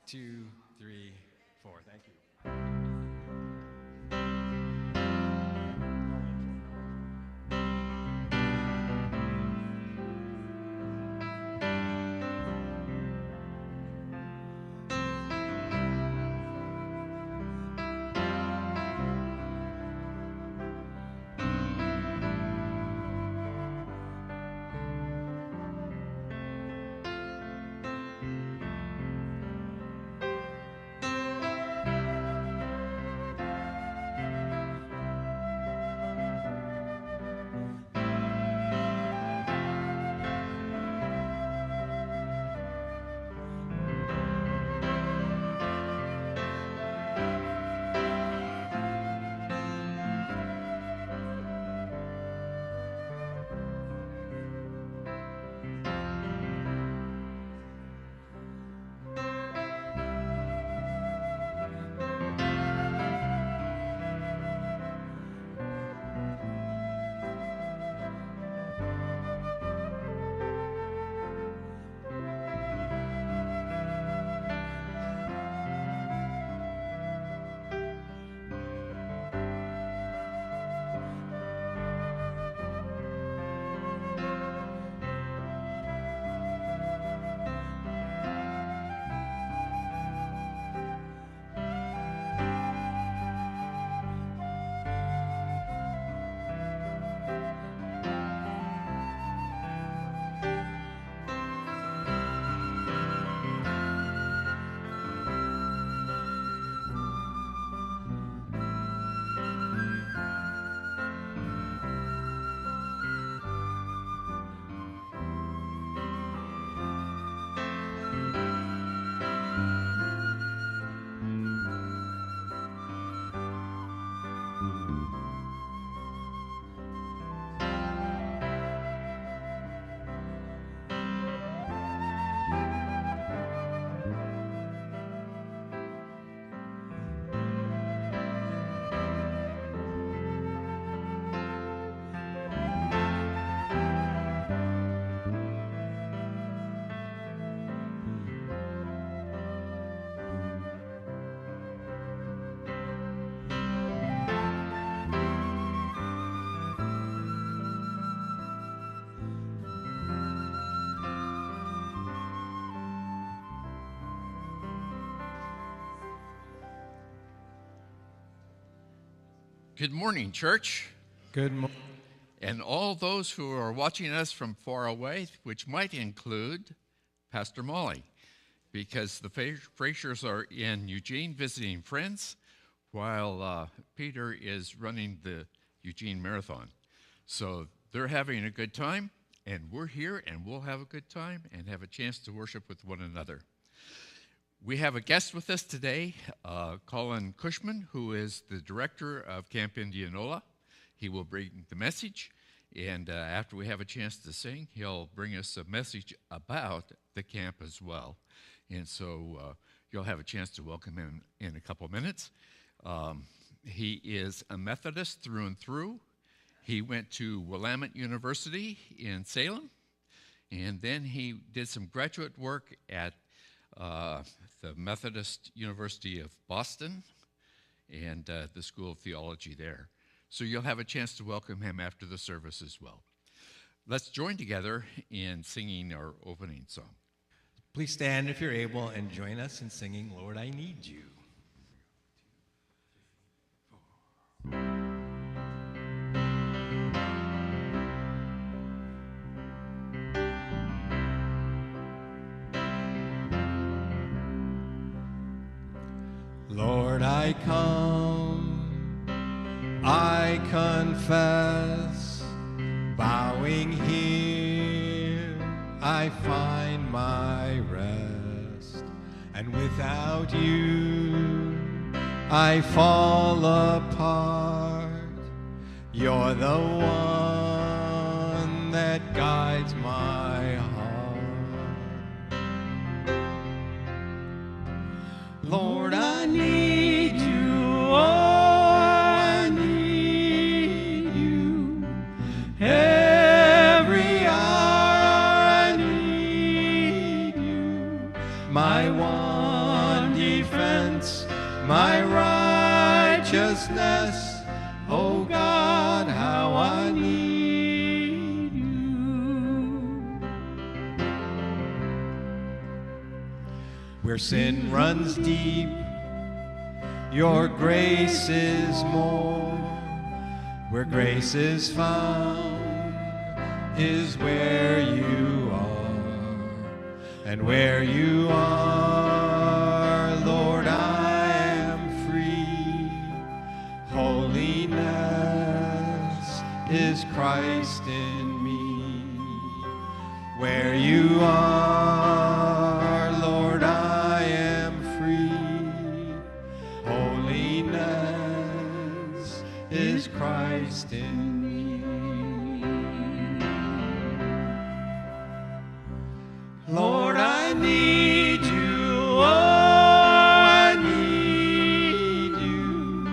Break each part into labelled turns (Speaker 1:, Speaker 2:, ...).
Speaker 1: 2, 3, 4. Thank you.
Speaker 2: Good morning, church.
Speaker 1: Good morning.
Speaker 2: And all those who are watching us from far away, which might include Pastor Molly, because the Frasers are in Eugene visiting friends, while Peter is running the Eugene Marathon. So they're having a good time, and we're here, and we'll have a good time and have a chance to worship with one another. We have a guest with us today, Colin Cushman, who is the director of Camp Indianola. He will bring the message, and after we have a chance to sing, he'll bring us a message about the camp as well. And so you'll have a chance to welcome him in a couple minutes. He is a Methodist through and through. He went to Willamette University in Salem, and then he did some graduate work at the Methodist University of Boston and the School of Theology there. So you'll have a chance to welcome him after the service as well. Let's join together in singing our opening song.
Speaker 1: Please stand if you're able and join us in singing, Lord, I Need You. Lord, I come, I confess, bowing here, I find my rest, and without you, I fall apart. You're the one that guides my heart. Lord, I need you, oh, I need you. Every hour I need you, my one my righteousness. Oh God, how I need you. Where sin runs deep, your grace is more. Where grace is found is where you are. And where you are, Lord, I am free. Holiness is Christ in me. Where you are, Lord, I am free. Holiness is Christ in me. Lord, I need you. Oh, I need you.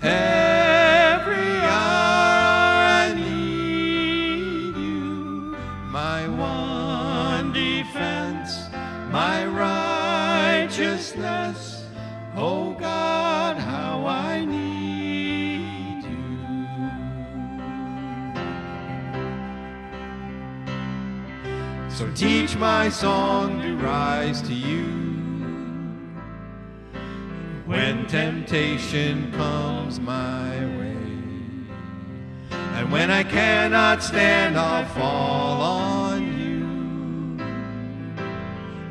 Speaker 1: Every hour I need you. My one defense, my righteousness. Oh God, how I need you. So teach my song to rise to you. When temptation comes my way, and when I cannot stand, I'll fall on you.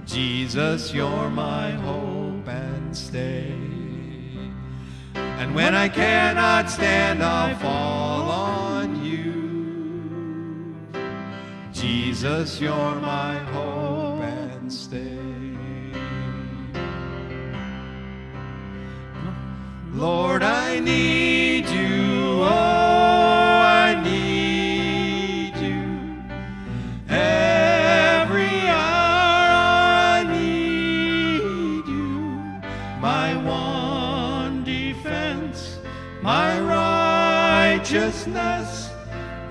Speaker 1: Jesus, you're my hope and stay. And when I cannot stand, I'll fall on you. Jesus, you're my hope and stay. Lord, I need you. Oh, I need you. Every hour I need you. My one defense, my righteousness.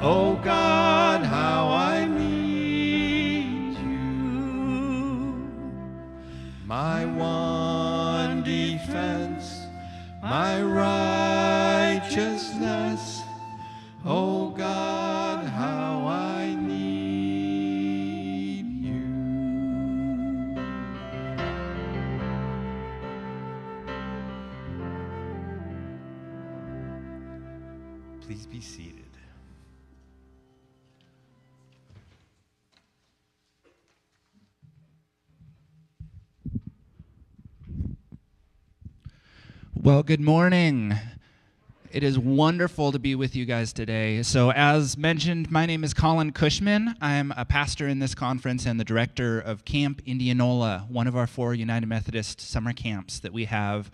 Speaker 1: Oh God, how I need you. My one defense, my righteousness. Oh God, how I need you. Please be seated.
Speaker 3: Well, good morning. It is wonderful to be with you guys today. So as mentioned, my name is Colin Cushman. I'm a pastor in this conference and the director of Camp Indianola, one of our 4 United Methodist summer camps that we have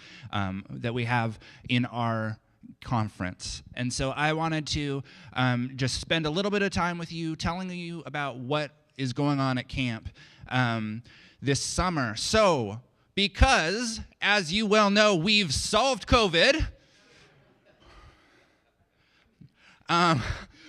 Speaker 3: in our conference. And so I wanted to just spend a little bit of time with you telling you about what is going on at camp this summer. So, because, as you well know, we've solved COVID,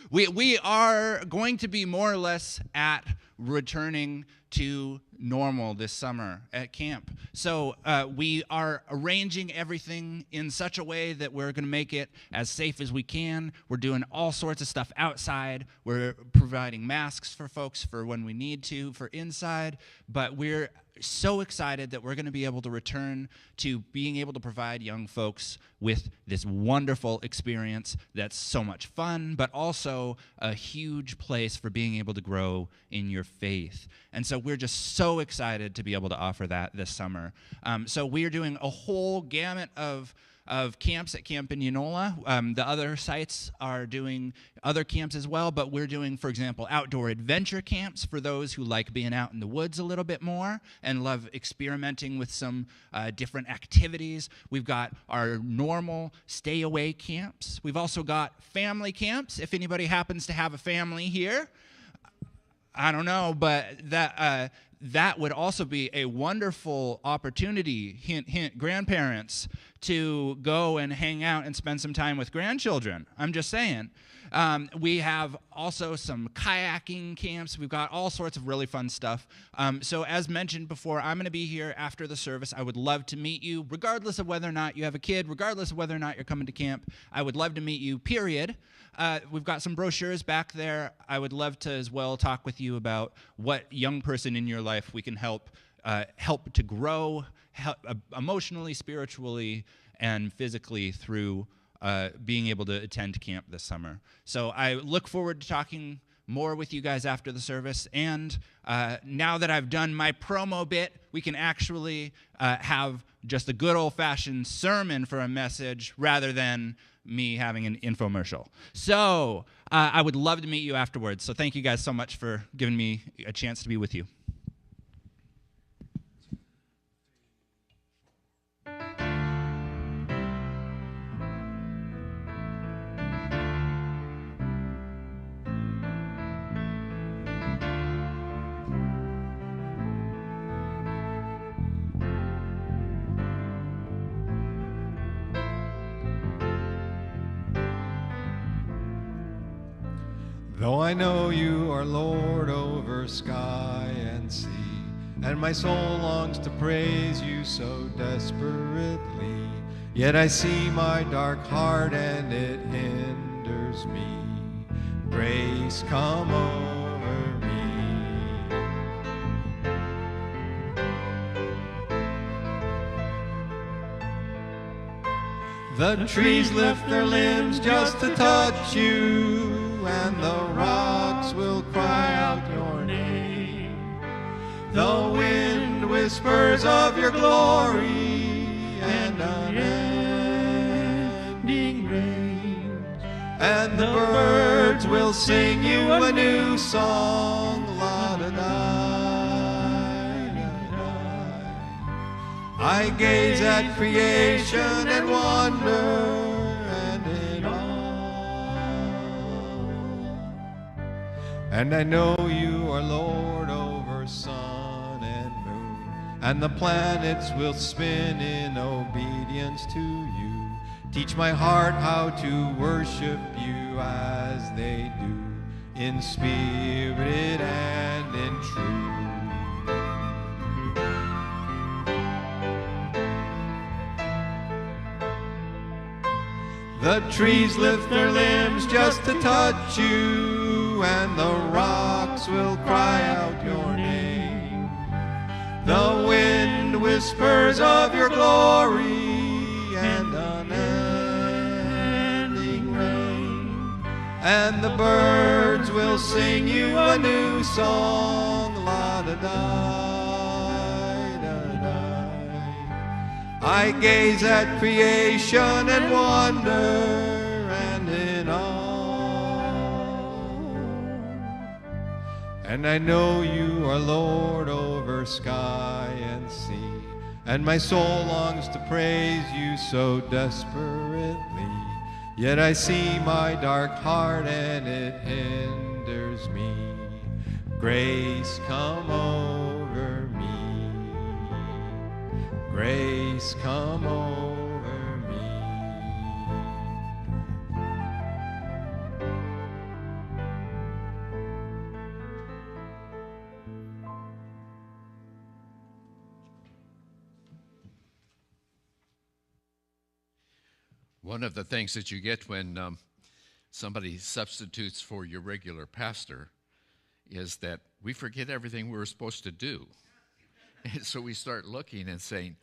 Speaker 3: we are going to be more or less at returning to normal this summer at camp. So we are arranging everything in such a way that we're going to make it as safe as we can. We're doing all sorts of stuff outside. We're providing masks for folks for when we need to for inside, but we're so excited that we're going to be able to return to being able to provide young folks with this wonderful experience that's so much fun, but also a huge place for being able to grow in your faith. And so we're just so excited to be able to offer that this summer. So we're doing a whole gamut of camps at Camp Indianola. The other sites are doing other camps as well, but we're doing, for example, outdoor adventure camps for those who like being out in the woods a little bit more and love experimenting with some different activities. We've got our normal stay-away camps. We've also got family camps, if anybody happens to have a family here. I don't know, but that would also be a wonderful opportunity, hint, hint, grandparents, to go and hang out and spend some time with grandchildren. I'm just saying. We have also some kayaking camps. We've got all sorts of really fun stuff. So as mentioned before, I'm going to be here after the service. I would love to meet you, regardless of whether or not you have a kid, regardless of whether or not you're coming to camp. I would love to meet you, period. We've got some brochures back there. I would love to as well talk with you about what young person in your life we can help to grow emotionally, spiritually, and physically through being able to attend camp this summer. So I look forward to talking more with you guys after the service. And now that I've done my promo bit, we can actually have just a good old-fashioned sermon for a message rather than me having an infomercial. So I would love to meet you afterwards. So thank you guys so much for giving me a chance to be with you.
Speaker 1: Though I know you are Lord over sky and sea, and my soul longs to praise you so desperately, yet I see my dark heart and it hinders me. Grace, come over me. The trees lift their limbs just to touch you, and the rocks will cry out your name. The wind whispers of your glory and unending rain, and the birds will sing you a new song, la-da-da. I gaze at creation and wonder, and I know you are Lord over sun and moon, and the planets will spin in obedience to you. Teach my heart how to worship you as they do, in spirit and in truth. The trees lift their limbs just to touch you, and the rocks will cry out your name. The wind whispers of your glory and unending rain, and the birds will sing you a new song, la-da-da-da-da. I gaze at creation and wonder, and in awe, and I know you are Lord over sky and sea, and my soul longs to praise you so desperately, yet I see my dark heart and it hinders me. Grace, come over me. Grace, come over me.
Speaker 2: One of the things that you get when somebody substitutes for your regular pastor is that we forget everything we were supposed to do. And so we start looking and saying,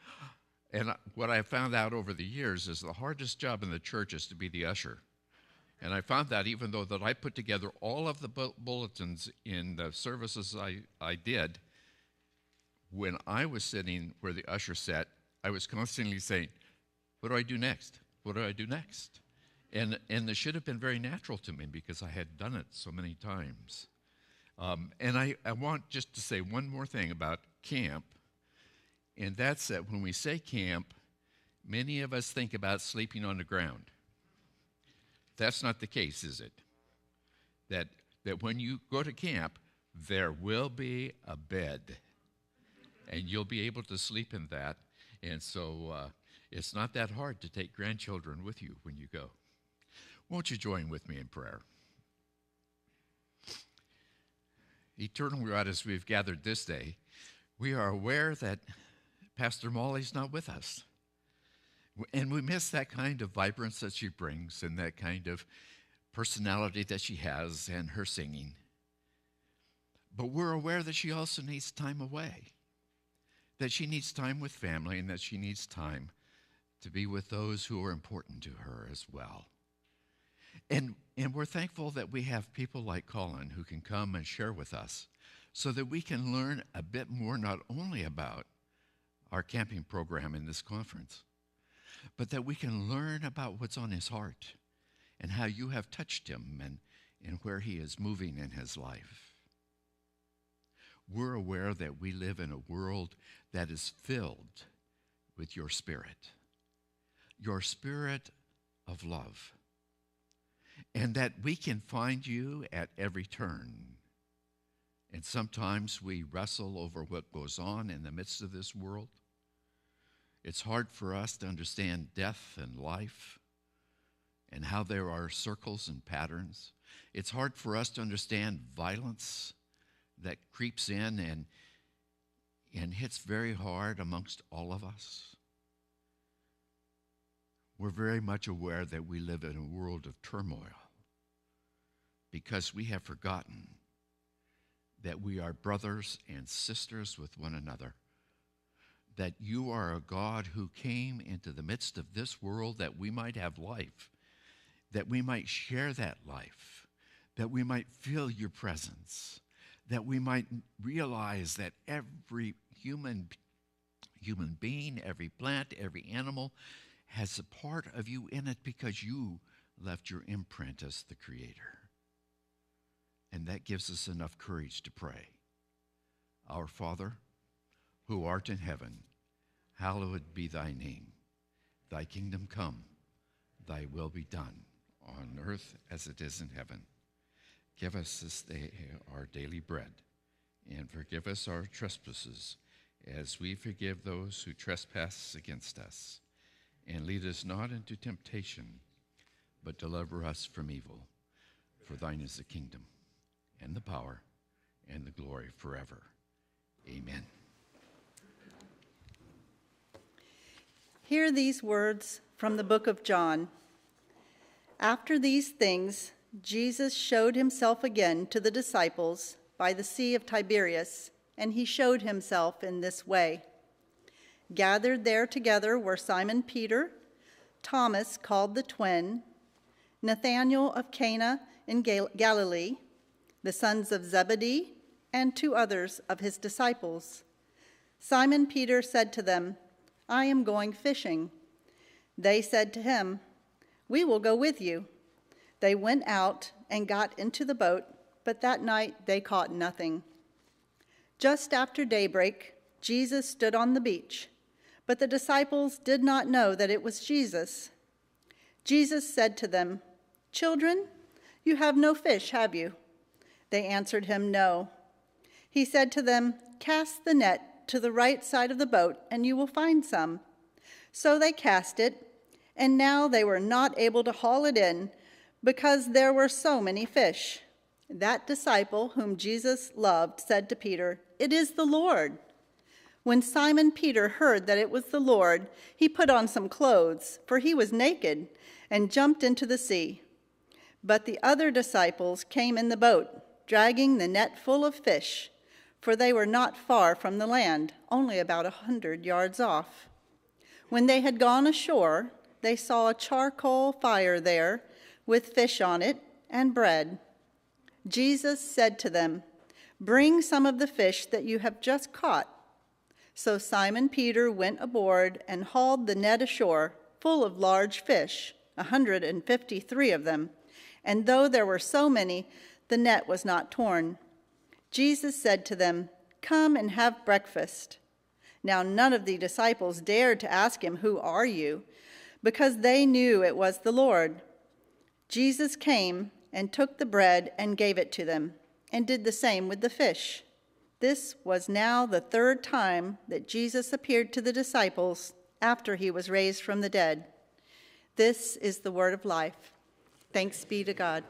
Speaker 2: and what I found out over the years is the hardest job in the church is to be the usher. And I found that even though that I put together all of the bulletins in the services I did, when I was sitting where the usher sat, I was constantly saying, what do I do next? What do I do next? And it should have been very natural to me because I had done it so many times. And I want just to say one more thing about camp, and that's that when we say camp, many of us think about sleeping on the ground. That's not the case, is it? That when you go to camp, there will be a bed. and you'll be able to sleep in that. And so it's not that hard to take grandchildren with you when you go. Won't you join with me in prayer? Eternal God, as we've gathered this day, we are aware that Pastor Molly's not with us. And we miss that kind of vibrance that she brings and that kind of personality that she has and her singing. But we're aware that she also needs time away, that she needs time with family, and that she needs time to be with those who are important to her as well. And we're thankful that we have people like Colin who can come and share with us so that we can learn a bit more not only about our camping program in this conference, but that we can learn about what's on his heart and how you have touched him and where he is moving in his life. We're aware that we live in a world that is filled with your spirit of love, and that we can find you at every turn. And sometimes we wrestle over what goes on in the midst of this world. It's hard for us to understand death and life and how there are circles and patterns. It's hard for us to understand violence that creeps in and hits very hard amongst all of us. We're very much aware that we live in a world of turmoil because we have forgotten that we are brothers and sisters with one another, that you are a God who came into the midst of this world that we might have life, that we might share that life, that we might feel your presence, that we might realize that every human being, every plant, every animal has a part of you in it because you left your imprint as the Creator. And that gives us enough courage to pray. Our Father, who art in heaven, hallowed be thy name. Thy kingdom come, thy will be done, on earth as it is in heaven. Give us this day our daily bread, and forgive us our trespasses, as we forgive those who trespass against us. And lead us not into temptation, but deliver us from evil. For thine is the kingdom, and the power, and the glory forever. Amen.
Speaker 4: Hear these words from the book of John. After these things, Jesus showed himself again to the disciples by the Sea of Tiberias, and he showed himself in this way. Gathered there together were Simon Peter, Thomas called the twin, Nathanael of Cana in Galilee, the sons of Zebedee, and 2 others of his disciples. Simon Peter said to them, I am going fishing. They said to him, we will go with you. They went out and got into the boat, but that night they caught nothing. Just after daybreak, Jesus stood on the beach, but the disciples did not know that it was Jesus. Jesus said to them, children, you have no fish, have you? They answered him, no. He said to them, cast the net to the right side of the boat, and you will find some. So they cast it, and now they were not able to haul it in because there were so many fish. That disciple whom Jesus loved said to Peter, it is the Lord. When Simon Peter heard that it was the Lord, he put on some clothes, for he was naked, and jumped into the sea. But the other disciples came in the boat, dragging the net full of fish, for they were not far from the land, only about 100 yards off. When they had gone ashore, they saw a charcoal fire there, with fish on it and bread. Jesus said to them, bring some of the fish that you have just caught. So Simon Peter went aboard and hauled the net ashore, full of large fish, 153 of them. And though there were so many, the net was not torn. Jesus said to them, come and have breakfast. Now none of the disciples dared to ask him, who are you? Because they knew it was the Lord. Jesus came and took the bread and gave it to them, and did the same with the fish. This was now the third time that Jesus appeared to the disciples after he was raised from the dead. This is the word of life. Thanks be to God.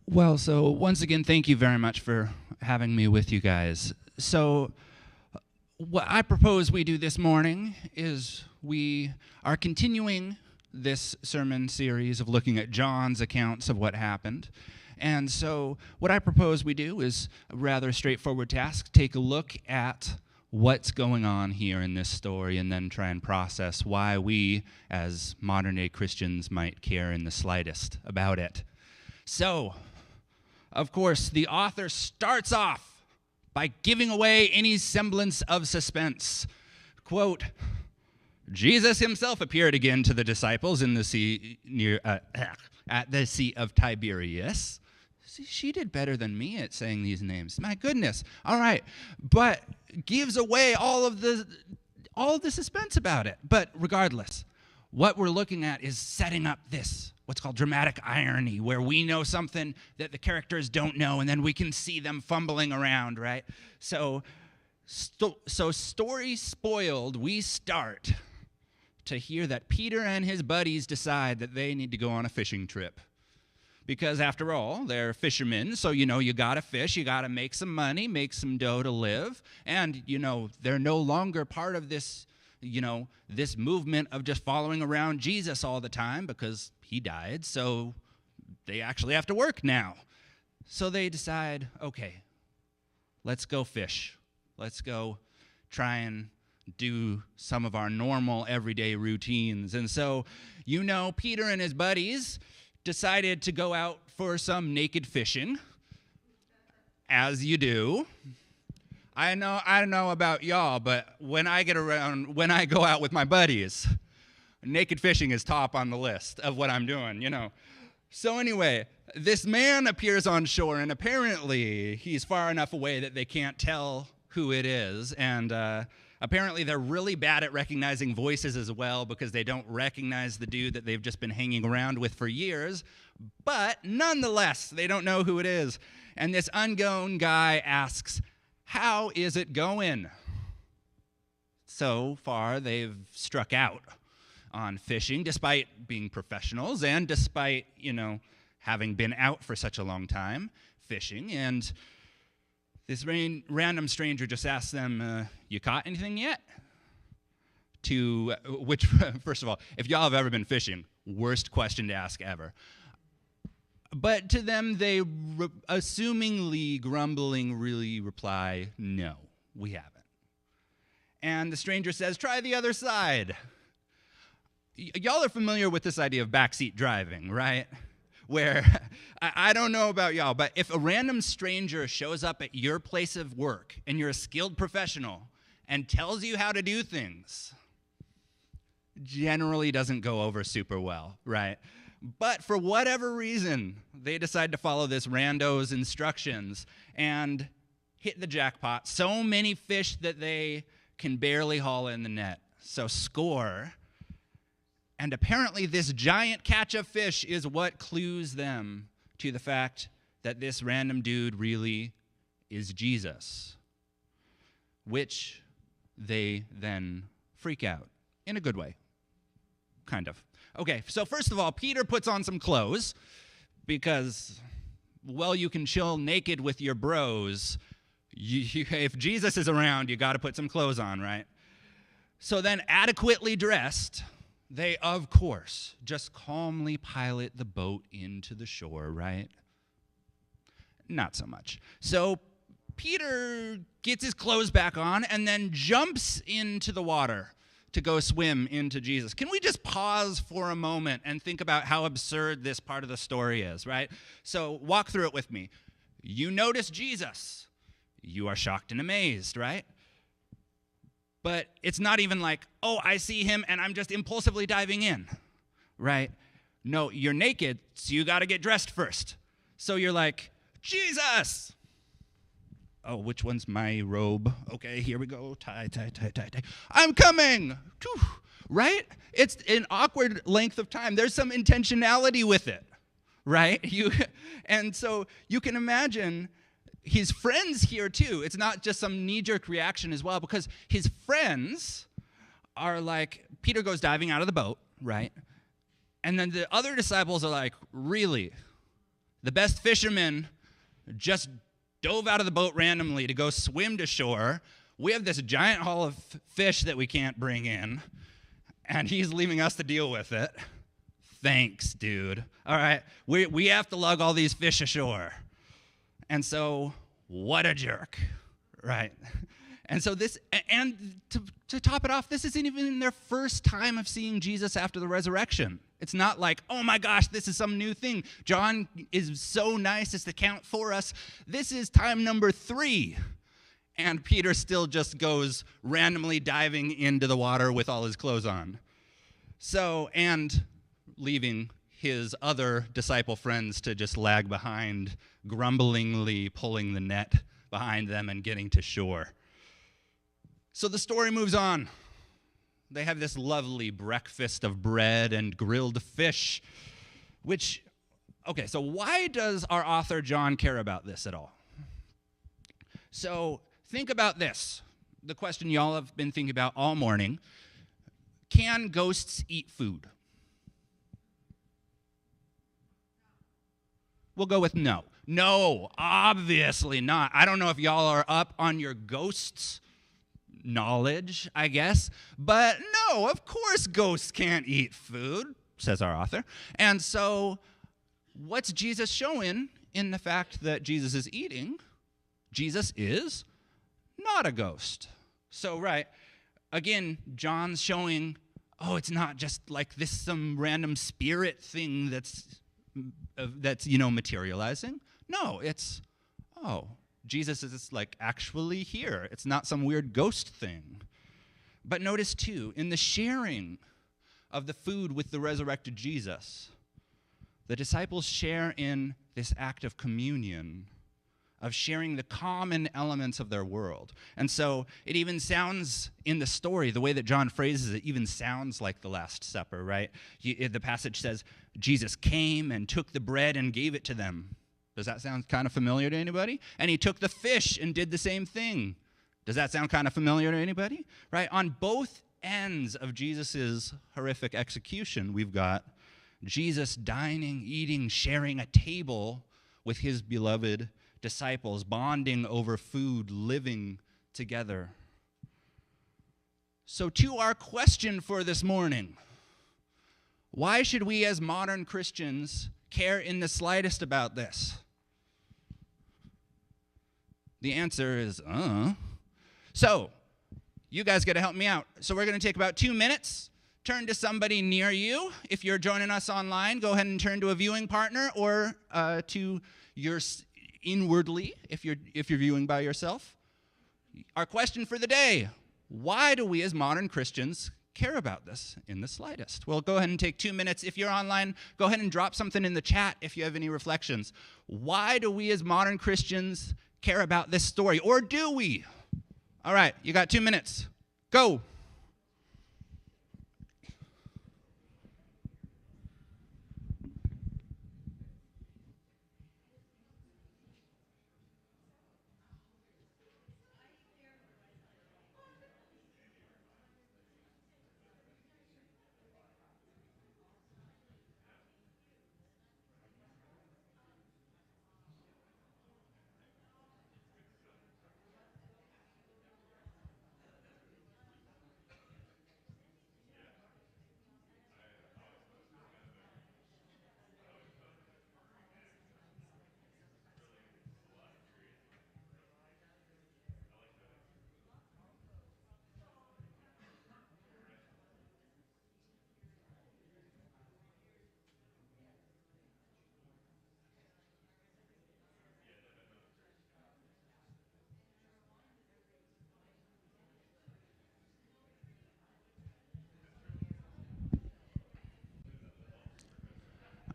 Speaker 3: Well, so once again, thank you very much for having me with you guys. So what I propose we do this morning is we are continuing this sermon series of looking at John's accounts of what happened. And so what I propose we do is a rather straightforward task, take a look at what's going on here in this story and then try and process why we, as modern-day Christians, might care in the slightest about it. So, of course, the author starts off by giving away any semblance of suspense. Quote, Jesus himself appeared again to the disciples in the sea at the Sea of Tiberias. See, she did better than me at saying these names. My goodness. All right. But gives away all of the suspense about it. But regardless, what we're looking at is setting up this, what's called dramatic irony, where we know something that the characters don't know, and then we can see them fumbling around, right? So story spoiled, we start to hear that Peter and his buddies decide that they need to go on a fishing trip. Because after all, they're fishermen, so you gotta fish, you gotta make some money, make some dough to live, and they're no longer part of this this movement of just following around Jesus all the time because he died, so they actually have to work now. So they decide, okay, let's go fish. Let's go try and do some of our normal everyday routines. And so, Peter and his buddies decided to go out for some naked fishing, as you do. I don't know about y'all, but when I go out with my buddies, naked fishing is top on the list of what I'm doing, So anyway, this man appears on shore, and apparently he's far enough away that they can't tell who it is, and apparently they're really bad at recognizing voices as well because they don't recognize the dude that they've just been hanging around with for years, but nonetheless, they don't know who it is. And this unknown guy asks, "How is it going?" So far, they've struck out on fishing, despite being professionals and despite, having been out for such a long time fishing. And this random stranger just asks them, "You caught anything yet?" Which, first of all, if y'all have ever been fishing, worst question to ask ever. But to them, they assumingly, grumbling, really reply, "No, we haven't." And the stranger says, "Try the other side." Y'all are familiar with this idea of backseat driving, right? Where, I don't know about y'all, but if a random stranger shows up at your place of work and you're a skilled professional and tells you how to do things, generally doesn't go over super well, right? But for whatever reason, they decide to follow this rando's instructions and hit the jackpot. So many fish that they can barely haul in the net. So score. And apparently this giant catch of fish is what clues them to the fact that this random dude really is Jesus, which they then freak out in a good way, kind of. Okay, so first of all, Peter puts on some clothes because, well, you can chill naked with your bros. If Jesus is around, you got to put some clothes on, right? So then, adequately dressed, they, of course, just calmly pilot the boat into the shore, right? Not so much. So Peter gets his clothes back on and then jumps into the water to go swim into Jesus. Can we just pause for a moment and think about how absurd this part of the story is, right? So walk through it with me. You notice Jesus. You are shocked and amazed, right? But it's not even like, oh, I see him and I'm just impulsively diving in, right? No, you're naked, so you got to get dressed first. So you're like, Jesus! Oh, which one's my robe? Okay, here we go. Tie. I'm coming! Whew. Right? It's an awkward length of time. There's some intentionality with it, right? And so you can imagine his friends here too. It's not just some knee-jerk reaction as well, because his friends are like, Peter goes diving out of the boat, right? And then the other disciples are like, really? The best fishermen just dove out of the boat randomly to go swim to shore. We have this giant haul of fish that we can't bring in, and he's leaving us to deal with it. Thanks, dude. All right, we have to lug all these fish ashore. And so, what a jerk, right? And so this, and to top it off, this isn't even their first time of seeing Jesus after the resurrection. It's not like, oh my gosh, this is some new thing. John is so nice as to count for us. This is time number 3. And Peter still just goes randomly diving into the water with all his clothes on. So, and leaving his other disciple friends to just lag behind, grumblingly pulling the net behind them and getting to shore. So the story moves on. They have this lovely breakfast of bread and grilled fish, which, okay, so why does our author John care about this at all? So think about this, the question y'all have been thinking about all morning. Can ghosts eat food? We'll go with no. No, obviously not. I don't know if y'all are up on your ghosts knowledge, I guess. But no, of course ghosts can't eat food, says our author. And so what's Jesus showing in the fact that Jesus is eating? Jesus is not a ghost. So, right, again, John's showing, oh, it's not just like this some random spirit thing that's materializing. No, it's, oh, Jesus is like actually here. It's not some weird ghost thing. But notice too, in the sharing of the food with the resurrected Jesus, the disciples share in this act of communion, of sharing the common elements of their world. And so it even sounds in the story, the way that John phrases it even sounds like the Last Supper, right? The passage says, Jesus came and took the bread and gave it to them. Does that sound kind of familiar to anybody? And he took the fish and did the same thing. Does that sound kind of familiar to anybody? Right? On both ends of Jesus' horrific execution, we've got Jesus dining, eating, sharing a table with his beloved disciples, bonding over food, living together. So to our question for this morning, why should we as modern Christians care in the slightest about this? The answer is, So, you guys got to help me out. So we're going to take about 2 minutes. Turn to somebody near you. If you're joining us online, go ahead and turn to a viewing partner or to your inwardly if you're viewing by yourself. Our question for the day, why do we as modern Christians care about this in the slightest? Well, go ahead and take 2 minutes. If you're online, go ahead and drop something in the chat if you have any reflections. Why do we as modern Christians care about this story? Or do we? All right, you got 2 minutes. Go.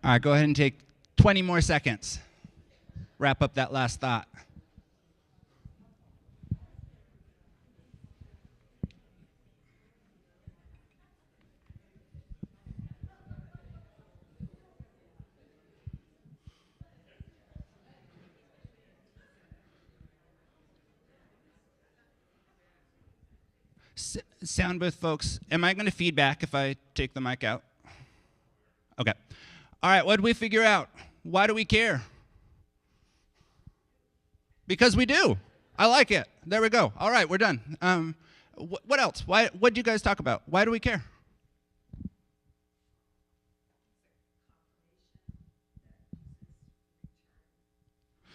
Speaker 3: All right, go ahead and take 20 more seconds. Wrap up that last thought. Sound booth folks, am I going to feedback if I take the mic out? Okay. All right, what did we figure out? Why do we care? Because we do. I like it. There we go. All right, we're done. What else? What did you guys talk about? Why do we care?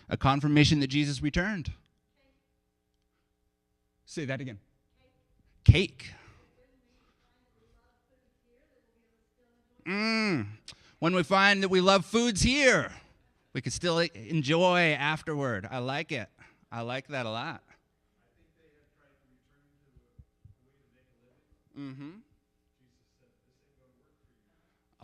Speaker 3: A confirmation that Jesus returned. Say that again. Cake. When we find that we love foods here, we can still enjoy afterward. I like it. I like that a lot.
Speaker 5: I think they have tried to return to the way that they can live.
Speaker 3: Mm-hmm.
Speaker 5: Jesus said, this ain't going to work for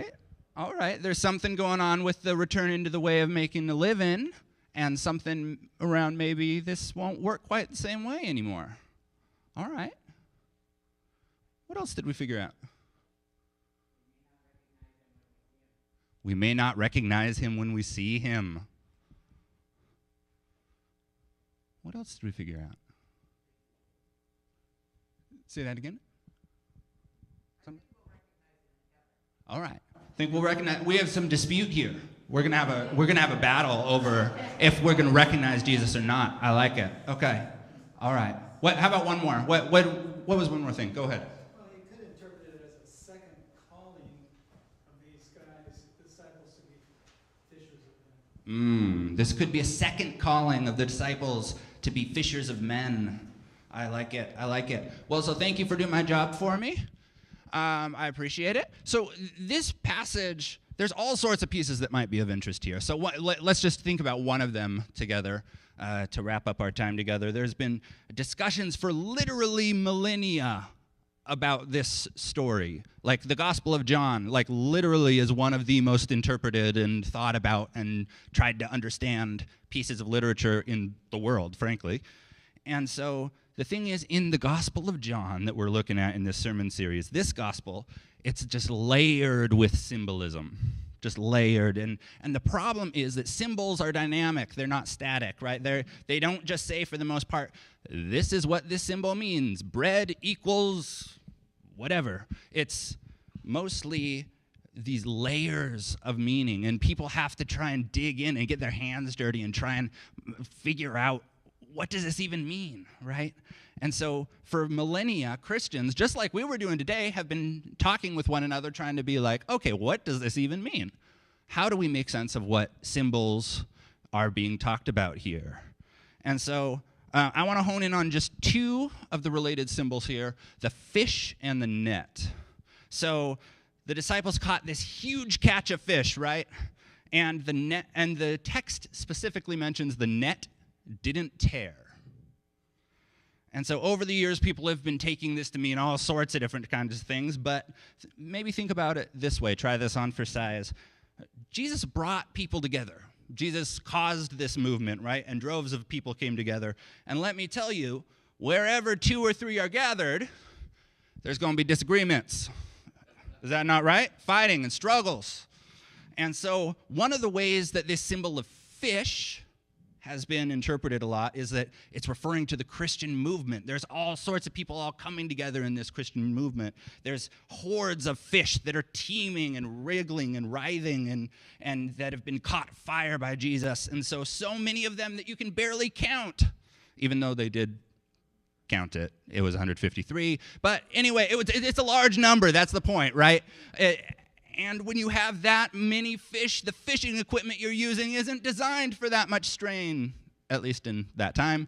Speaker 5: you.
Speaker 3: All right. There's something going on with the returning to the way of making a living, and something around maybe this won't work quite the same way anymore. All right. What else did we figure out? We may not recognize him when we see him. What else did we figure out? Say that again. All right. I think we'll recognize. We have some dispute here. We're gonna have a battle over if we're gonna recognize Jesus or not. I like it. Okay. All right. How about one more? What was one more thing? Go ahead.
Speaker 5: Well, you could interpret it as a second calling of these guys, disciples, to be fishers of men.
Speaker 3: This could be a second calling of the disciples to be fishers of men. I like it. Well, so thank you for doing my job for me. I appreciate it. So this passage, there's all sorts of pieces that might be of interest here. So let's just think about one of them together to wrap up our time together. There's been discussions for literally millennia about this story. Like the Gospel of John, like literally is one of the most interpreted and thought about and tried to understand pieces of literature in the world, frankly. And so the thing is, in the Gospel of John that we're looking at in this sermon series, this gospel, it's just layered with symbolism, just layered. And the problem is that symbols are dynamic. They're not static, right? They don't just say, for the most part, this is what this symbol means. Bread equals whatever. It's mostly these layers of meaning, and people have to try and dig in and get their hands dirty and try and figure out, what does this even mean, right? And so for millennia, Christians, just like we were doing today, have been talking with one another, trying to be like, okay, what does this even mean? How do we make sense of what symbols are being talked about here? And so I want to hone in on just two of the related symbols here, the fish and the net. So the disciples caught this huge catch of fish, right? And the net, and the text specifically mentions the net didn't tear. And so over the years, people have been taking this to mean all sorts of different kinds of things, but maybe think about it this way. Try this on for size. Jesus brought people together. Jesus caused this movement, right? And droves of people came together. And let me tell you, wherever 2 or 3 are gathered, there's going to be disagreements. Is that not right? Fighting and struggles. And so one of the ways that this symbol of fish has been interpreted a lot is that it's referring to the Christian movement. There's all sorts of people all coming together in this Christian movement. There's hordes of fish that are teeming and wriggling and writhing and that have been caught fire by Jesus. And so many of them that you can barely count, even though they did count it. It was 153. But anyway, it's a large number. That's the point, right? And when you have that many fish, the fishing equipment you're using isn't designed for that much strain, at least in that time.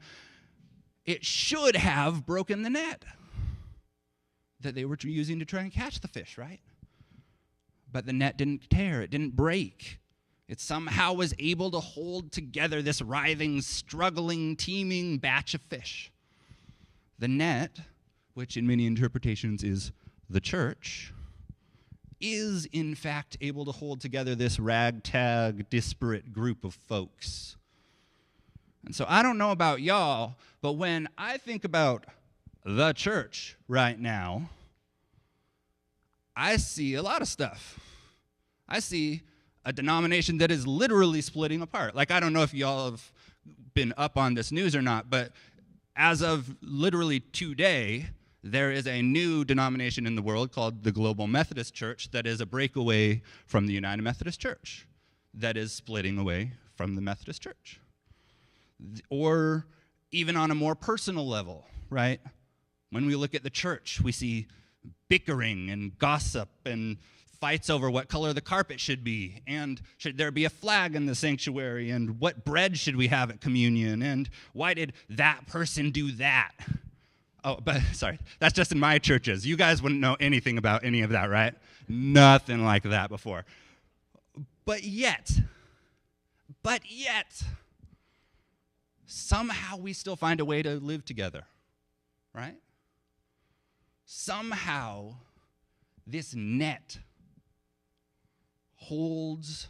Speaker 3: It should have broken the net that they were using to try and catch the fish, right? But the net didn't tear. It didn't break. It somehow was able to hold together this writhing, struggling, teeming batch of fish. The net, which in many interpretations is the church, is in fact able to hold together this ragtag, disparate group of folks. And so I don't know about y'all, but when I think about the church right now, I see a lot of stuff. I see a denomination that is literally splitting apart. Like, I don't know if y'all have been up on this news or not, but as of literally today, there is a new denomination in the world called the Global Methodist Church that is a breakaway from the United Methodist Church, that is splitting away from the Methodist Church. Or even on a more personal level, right? When we look at the church, we see bickering and gossip and fights over what color the carpet should be, and should there be a flag in the sanctuary, and what bread should we have at communion, and why did that person do that? Oh, but sorry, that's just in my churches. You guys wouldn't know anything about any of that, right? Nothing like that before. But yet, somehow we still find a way to live together, right? Somehow, this net holds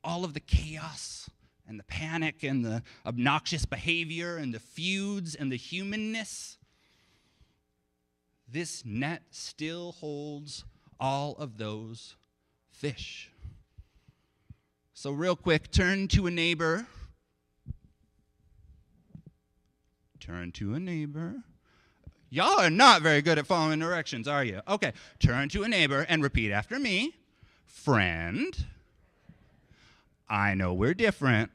Speaker 3: all of the chaos and the panic and the obnoxious behavior and the feuds and the humanness. This net still holds all of those fish. So real quick, turn to a neighbor. Turn to a neighbor. Y'all are not very good at following directions, are you? Okay, turn to a neighbor and repeat after me. Friend, I know we're different.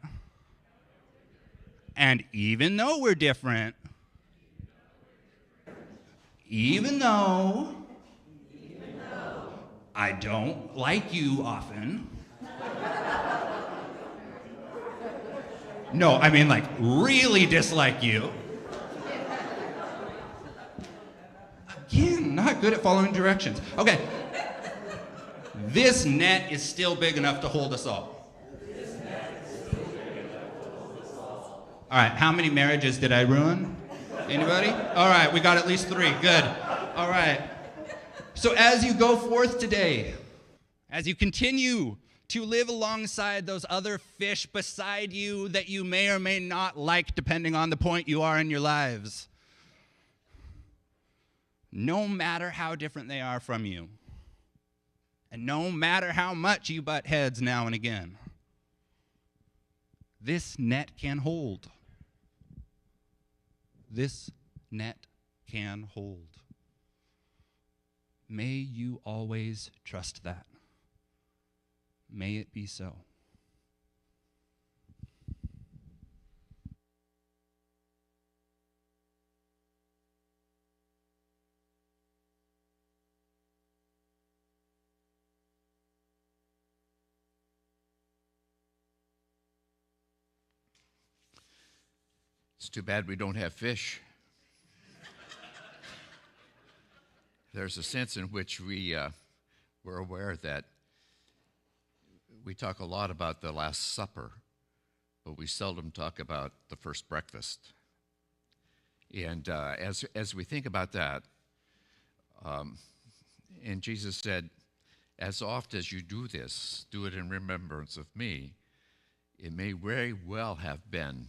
Speaker 3: And even though we're different, even though I don't like you often. No, I mean like really dislike you. Again, not good at following directions. Okay. This net is still big enough to hold us all. All right, how many marriages did I ruin? Anybody? All right, we got at least 3. Good. All right. So as you go forth today, as you continue to live alongside those other fish beside you that you may or may not like, depending on the point you are in your lives, no matter how different they are from you, and no matter how much you butt heads now and again, this net can hold. This net can hold. May you always trust that. May it be so.
Speaker 2: It's too bad we don't have fish. There's a sense in which we're aware that we talk a lot about the Last Supper, but we seldom talk about the first breakfast. And as we think about that, and Jesus said, as oft as you do this, do it in remembrance of me. It may very well have been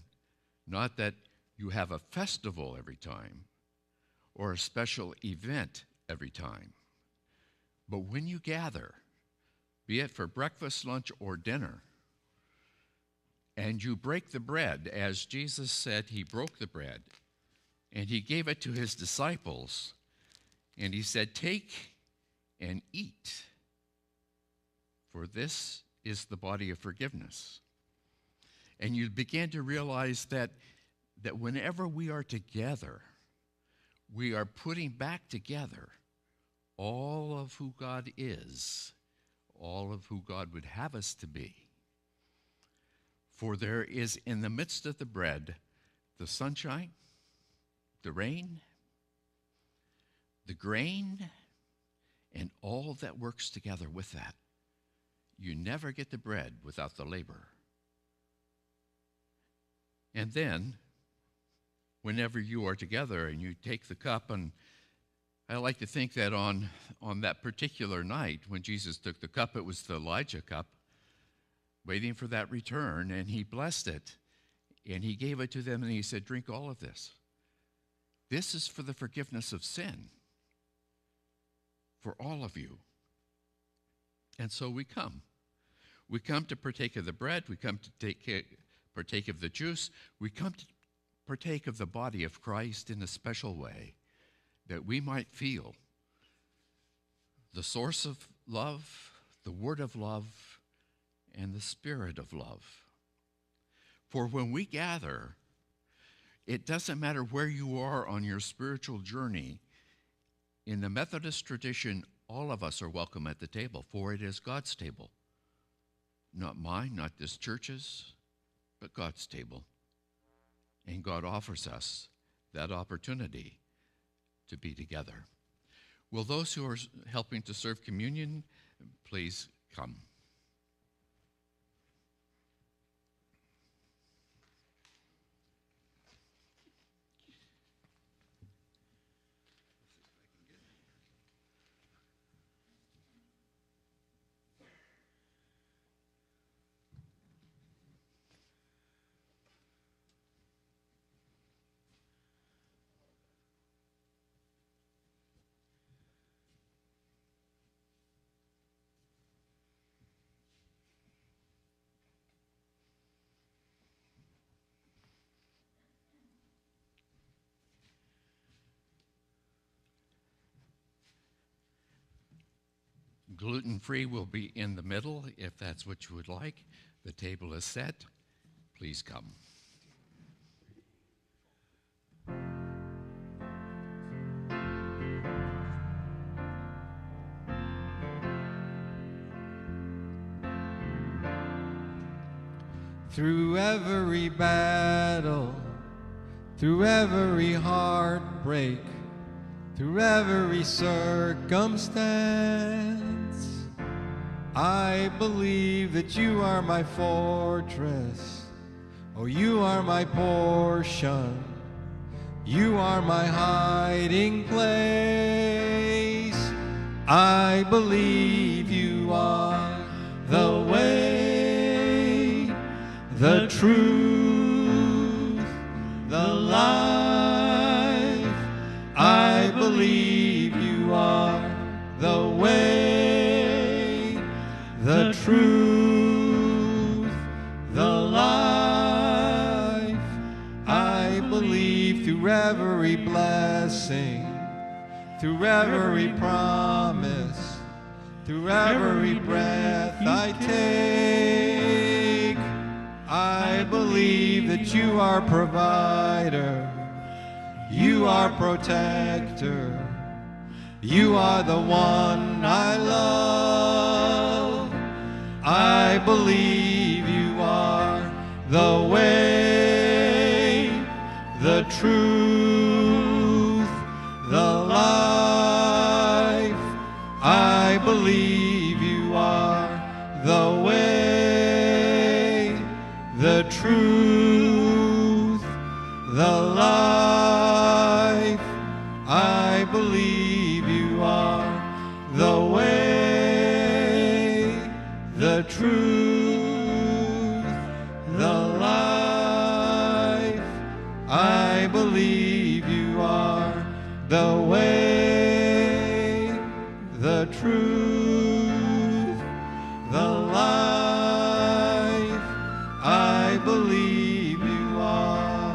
Speaker 2: not that you have a festival every time or a special event every time, but when you gather, be it for breakfast, lunch, or dinner, and you break the bread, as Jesus said he broke the bread, and he gave it to his disciples, and he said, take and eat, for this is the body of forgiveness. And you begin to realize that whenever we are together, we are putting back together all of who God is, all of who God would have us to be. For there is in the midst of the bread the sunshine, the rain, the grain, and all that works together with that. You never get the bread without the labor. And then, whenever you are together and you take the cup, and I like to think that on that particular night when Jesus took the cup, it was the Elijah cup, waiting for that return, and he blessed it, and he gave it to them, and he said, drink all of this. This is for the forgiveness of sin, for all of you. And so we come. We come to partake of the bread. We come to partake of the juice. We come partake of the body of Christ in a special way, that we might feel the source of love, the word of love, and the spirit of love. For when we gather, it doesn't matter where you are on your spiritual journey. In the Methodist tradition, all of us are welcome at the table, for it is God's table. Not mine, not this church's, but God's table. And God offers us that opportunity to be together. Will those who are helping to serve communion please come? Gluten-free will be in the middle, if that's what you would like. The table is set. Please come.
Speaker 1: Through every battle, through every heartbreak, through every circumstance, I believe that you are my fortress. Oh, you are my portion. You are my hiding place. I believe you are the way, the truth, the life. I believe you are the way, the truth, the life. I believe through every blessing, through every promise, through every breath I take. I believe that you are provider, you are protector, you are the one I love. I believe you are the way, the truth, the life. I believe you are the way, the truth, the life. I believe you are the way, the truth, the life. I believe you are the way, the truth, the life. I believe you are.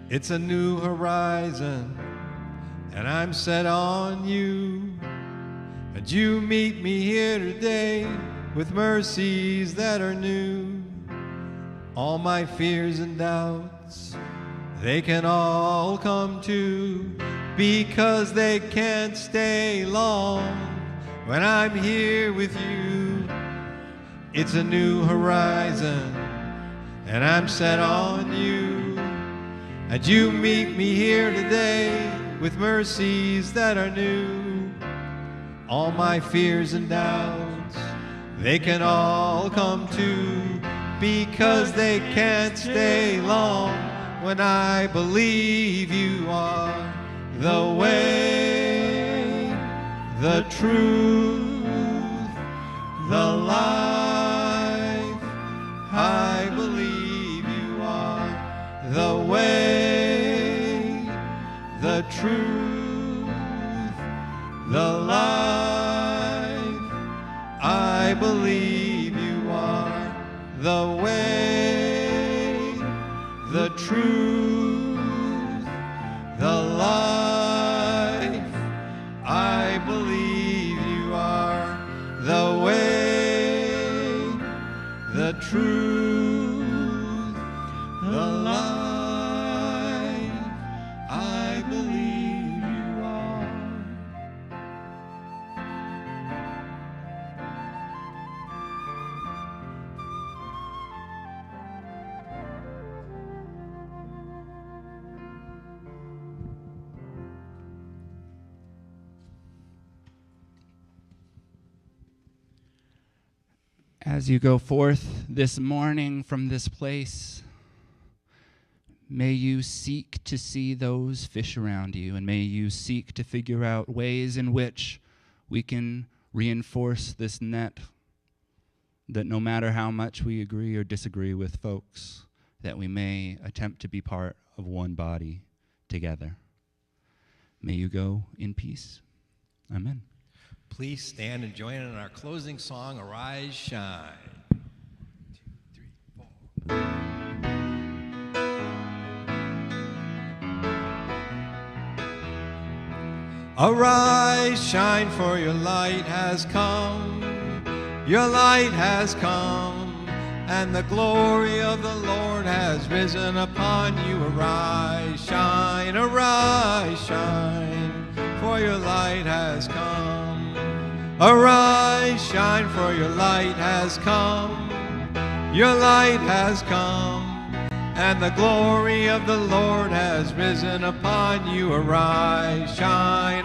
Speaker 1: It's a new horizon, and I'm set on you. And you meet me here today with mercies that are new. All my fears and doubts, they can all come to, because they can't stay long when I'm here with you. It's a new horizon, and I'm set on you. And you meet me here today with mercies that are new. All my fears and doubts, they can all come to, because they can't stay long when I believe you are the way, the truth, the life. I believe you are the way, the truth, I believe you are the way, the truth, the life. I believe you are the way, the truth, the life. I believe you are.
Speaker 3: As you go forth this morning from this place, may you seek to see those fish around you, and may you seek to figure out ways in which we can reinforce this net, that no matter how much we agree or disagree with folks, that we may attempt to be part of one body together. May you go in peace. Amen.
Speaker 1: Please stand and join in our closing song, Arise, Shine. 2, 3, 4. Arise, shine, for your light has come. Your light has come, and the glory of the Lord has risen upon you. Arise, shine, for your light has come. Arise, shine, for your light has come. Your light has come, and the glory of the Lord has risen upon you. Arise, shine,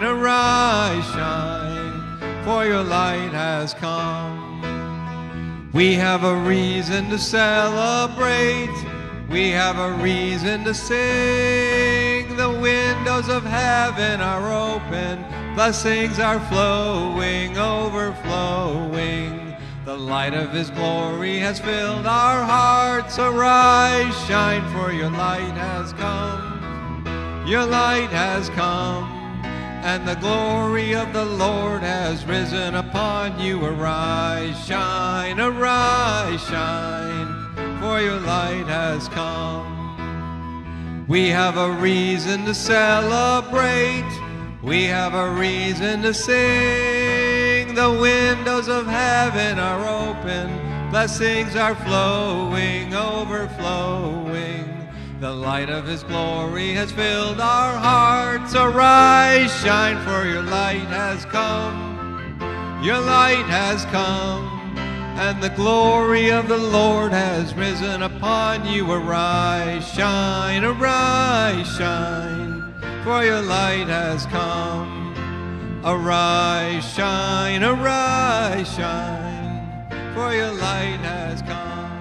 Speaker 1: for your light has come. We have a reason to celebrate. We have a reason to sing. The windows of heaven are open. Blessings are flowing, overflowing. The light of his glory has filled our hearts. Arise, shine, for your light has come. Your light has come, and the glory of the Lord has risen upon you. Arise, shine, for your light has come. We have a reason to celebrate. We have a reason to sing. The windows of heaven are open. Blessings are flowing, overflowing. The light of his glory has filled our hearts. Arise, shine, for your light has come. Your light has come, and the glory of the Lord has risen upon you. Arise, shine, for your light has come. Arise, shine, for your light has come.